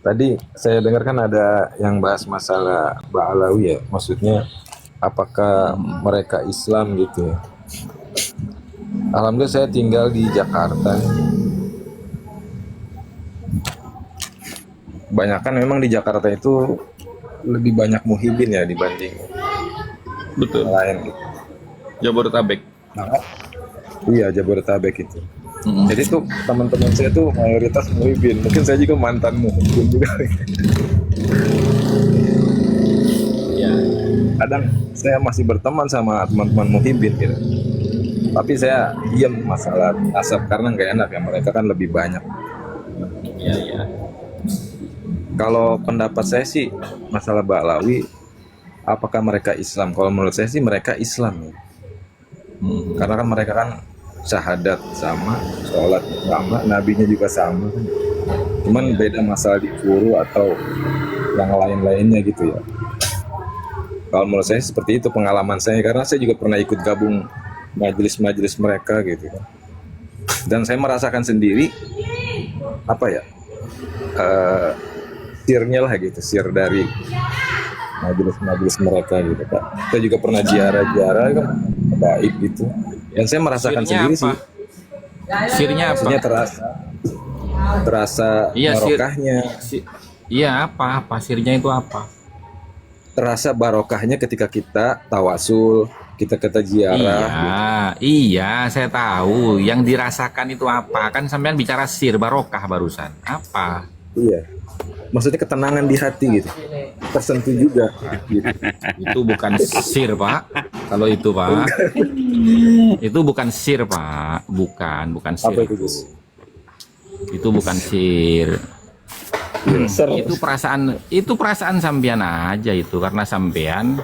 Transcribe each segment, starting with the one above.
Tadi saya dengar kan ada yang bahas masalah Ba'alawi ya, maksudnya apakah mereka Islam gitu ya. Alhamdulillah saya tinggal di Jakarta. Banyakan memang di Jakarta itu lebih banyak muhibin ya dibanding yang Betul. lain gitu. Jabodetabek. Nah, iya Jabodetabek itu. Jadi tuh teman-teman saya tuh mayoritas muhibin. Mungkin saya juga mantan muhibin juga. Ya. Kadang saya masih berteman sama teman-teman muhibin gitu. Tapi saya diam masalah asap karena nggak enak ya, mereka kan lebih banyak. Ya, ya. Kalau pendapat saya sih masalah Ba'alawi, apakah mereka Islam? Kalau menurut saya sih mereka Islam ya. Karena kan mereka kan syahadat sama, sholat sama, nabinya juga sama. Cuman beda masalah di guru atau yang lain-lainnya gitu ya. Kalau menurut saya seperti itu pengalaman saya, karena saya juga pernah ikut gabung majelis-majelis mereka gitu kan. Dan saya merasakan sendiri apa ya, sirnya lah gitu, sir dari majelis-majelis mereka gitu Pak. Saya juga pernah ziarah-ziarah kan baik gitu. Dan saya merasakan Sirnya sendiri apa? sih, Sirnya apa? maksudnya terasa Iya, barokahnya, iya, apa sirnya itu apa? terasa barokahnya ketika kita tawasul, kita ziarah gitu. Iya, saya tahu. Yang dirasakan itu apa? Kan sampean bicara sir barokah barusan. Apa? Iya. Maksudnya ketenangan di hati gitu. Tersentuh juga gitu. Itu bukan sir, Pak. Kalau itu, Pak. Itu bukan sir, Pak. Bukan sir Apa itu, Gus? Itu bukan sir. Ser. Itu perasaan sampean aja itu, karena sampean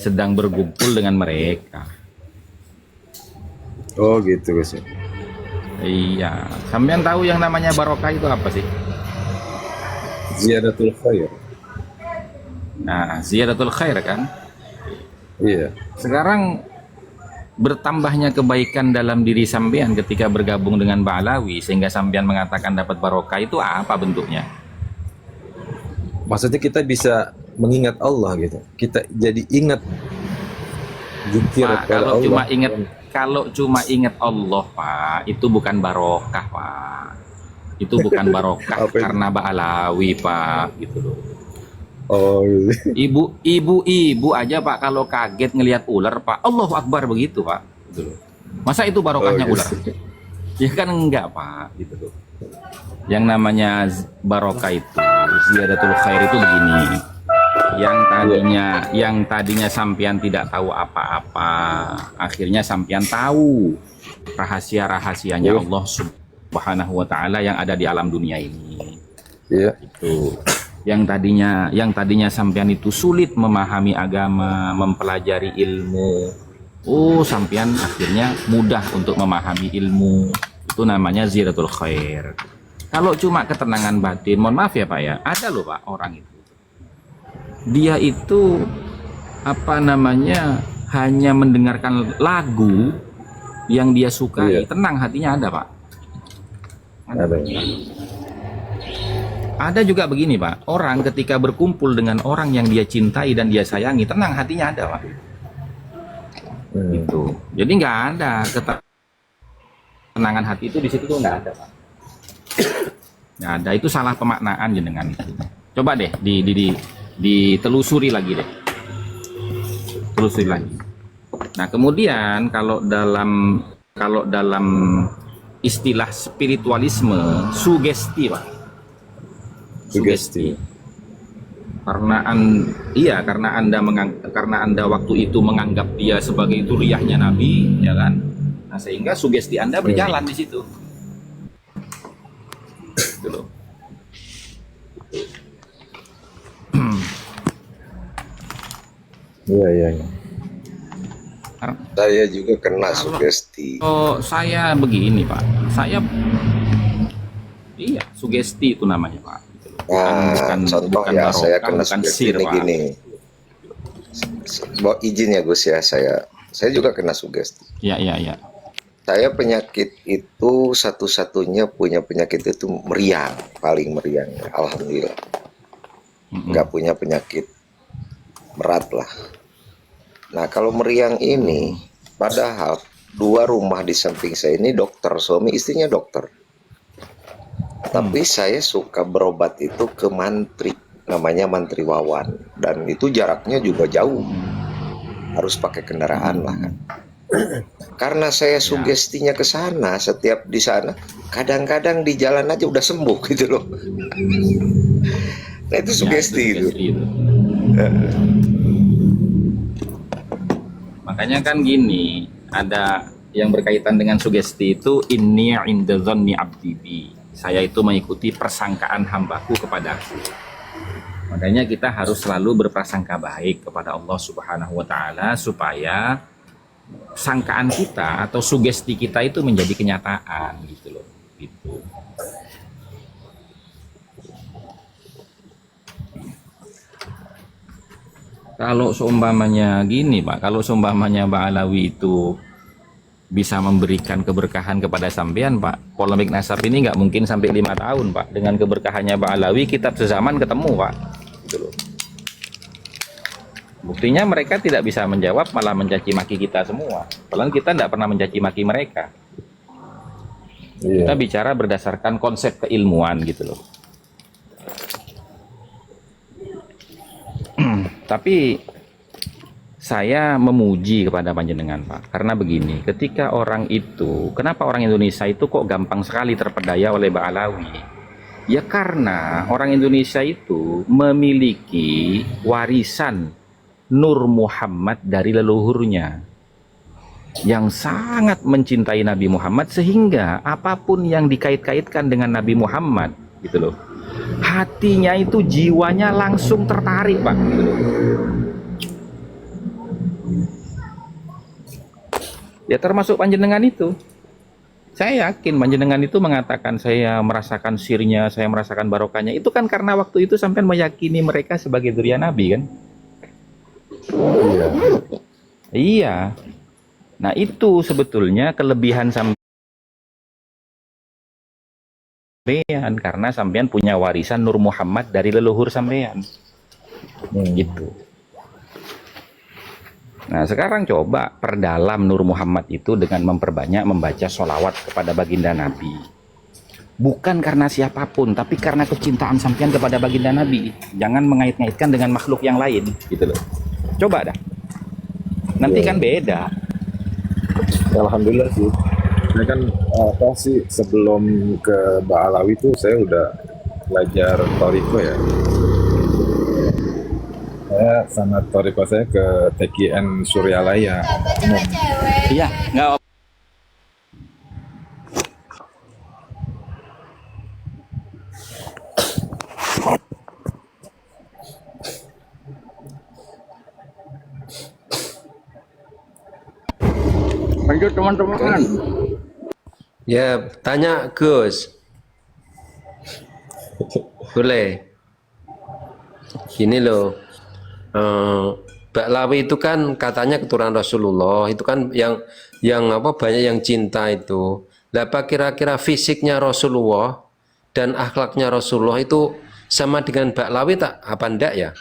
sedang berkumpul dengan mereka. Oh gitu Gus. Iya, sampean tahu yang namanya barokah itu apa sih? Ziyadatul khair. Nah, ziyadatul khair kan. Iya. Sekarang bertambahnya kebaikan dalam diri sampean ketika bergabung dengan Ba'alawi sehingga sampean mengatakan dapat barokah, itu apa bentuknya? Maksudnya kita bisa mengingat Allah gitu. Kita jadi ingat zikir Pak, kepada Allah. kalau cuma ingat Allah, Pak, itu bukan barokah, Pak. Itu bukan barokah karena Ba'alawi, Pak, gitu loh. Oh gitu. Ibu aja, Pak, kalau kaget ngelihat ular, Pak, Allahu Akbar begitu, Pak. Gitu loh. Masa itu barokahnya ular? Ya kan enggak, Pak, gitu loh. Yang namanya barokah itu, ziyadatul khair itu begini. Yang tadinya sampean tidak tahu apa-apa, akhirnya sampean tahu rahasia-rahasianya Allah Subhanahu wa taala yang ada di alam dunia ini. Iya. Itu. Yang tadinya sampean itu sulit memahami agama, mempelajari ilmu. Oh, sampean akhirnya mudah untuk memahami ilmu. Itu namanya ziyadatul khair. Kalau cuma ketenangan batin, mohon maaf ya Pak ya, ada loh Pak orang itu. Dia itu apa namanya, hanya mendengarkan lagu yang dia sukai, tenang hatinya, ada Pak. Ada. Ada juga begini Pak, orang ketika berkumpul dengan orang yang dia cintai dan dia sayangi, tenang hatinya, ada Pak. Gitu. Jadi nggak ada ketenangan hati itu di situ tuh, nggak ada Pak. Nggak ada, itu salah pemaknaan jenengan itu. Coba deh ditelusuri lagi deh. Telusuri lagi. Nah, kemudian kalau dalam istilah spiritualisme, sugesti, Pak. Sugesti. Karena Anda waktu itu menganggap dia sebagai turiahnya Nabi, ya kan? Nah, sehingga sugesti Anda berjalan di situ. Gitu loh. Iya. Saya juga kena sugesti. Oh, saya begini Pak, sugesti itu namanya Pak. Contoh ya, saya kena sugesti ini gini. Mau izin ya Gus ya, saya juga kena sugesti. Iya. Saya penyakit itu satu-satunya punya penyakit itu meriang, paling meriang. Alhamdulillah. nggak punya penyakit berat lah. Nah kalau meriang ini, padahal 2 rumah di samping saya ini dokter, suami istrinya dokter. Tapi saya suka berobat itu ke mantri, namanya Mantri Wawan, dan itu jaraknya juga jauh, harus pakai kendaraan lah kan. Karena saya sugestinya ke sana, setiap di sana, kadang-kadang di jalan aja udah sembuh gitu loh. Nah itu sugesti itu. Makanya kan gini, ada yang berkaitan dengan sugesti itu, inni inda dhanni abdi bi. Saya itu mengikuti persangkaan hambaku kepadaku. Makanya kita harus selalu berprasangka baik kepada Allah Subhanahu wa taala supaya sangkaan kita atau sugesti kita itu menjadi kenyataan gitu loh. Gitu. Kalau seumpamanya gini Pak, kalau seumpamanya Pak Alawi itu bisa memberikan keberkahan kepada sampean Pak, polemik nasab ini nggak mungkin sampai 5 tahun Pak. Dengan keberkahannya Pak Alawi, kitab sezaman ketemu Pak, gitu loh. Buktinya mereka tidak bisa menjawab, malah mencaci maki kita semua. Padahal kita tidak pernah mencaci maki mereka. Kita bicara berdasarkan konsep keilmuan gitu loh. Tapi saya memuji kepada panjenengan Pak, karena begini, ketika orang itu, kenapa orang Indonesia itu kok gampang sekali terpedaya oleh Mbak Alawi? Ya karena orang Indonesia itu memiliki warisan Nur Muhammad dari leluhurnya yang sangat mencintai Nabi Muhammad, sehingga apapun yang dikait-kaitkan dengan Nabi Muhammad gitu loh, hatinya itu, jiwanya langsung tertarik Pak gitu loh. Ya termasuk panjenengan itu. Saya yakin panjenengan itu mengatakan saya merasakan sirnya, saya merasakan barokahnya. Itu kan karena waktu itu sampai meyakini mereka sebagai dzurriyyah Nabi kan? Iya. Iya. Nah itu sebetulnya kelebihan sampean, karena sampean punya warisan Nur Muhammad dari leluhur sampean. Gitu. Nah sekarang coba perdalam Nur Muhammad itu dengan memperbanyak membaca sholawat kepada baginda Nabi. Bukan karena siapapun, tapi karena kecintaan sampean kepada baginda Nabi. Jangan mengait-ngaitkan dengan makhluk yang lain, gitu loh. Coba dah. Nanti kan beda. Alhamdulillah sih. Saya kan apa sih, sebelum ke Mbak Alawi itu saya udah belajar Toriko ya. Saya sama Toriko saya ke TKN Suryalaya. Iya, nggak. Lanjut teman-teman. Ya, tanya Gus. Boleh. Gini loh. Mbak Lawi itu kan katanya keturunan Rasulullah, itu kan yang apa, banyak yang cinta itu. Lah apa kira-kira fisiknya Rasulullah dan akhlaknya Rasulullah itu sama dengan Mbak Lawi tak apa enggak ya?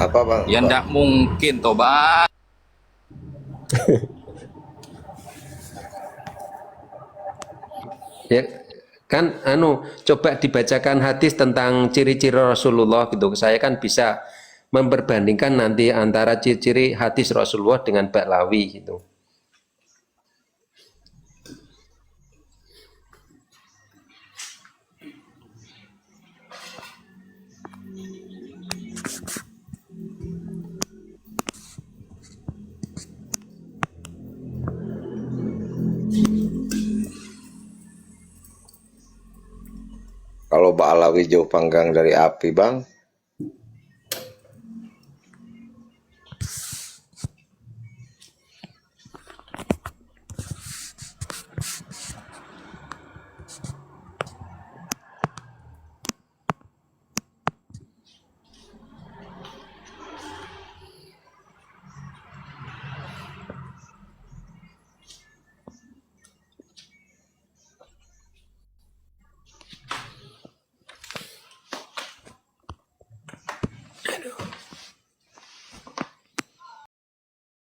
Apa Bang? Ya enggak mungkin toh Bang. Ya kan coba dibacakan hadis tentang ciri-ciri Rasulullah gitu. Saya kan bisa memperbandingkan nanti antara ciri-ciri hadis Rasulullah dengan Mbak Lawi gitu. Kalau Mbak Alawi jauh panggang dari api Bang, Aduh.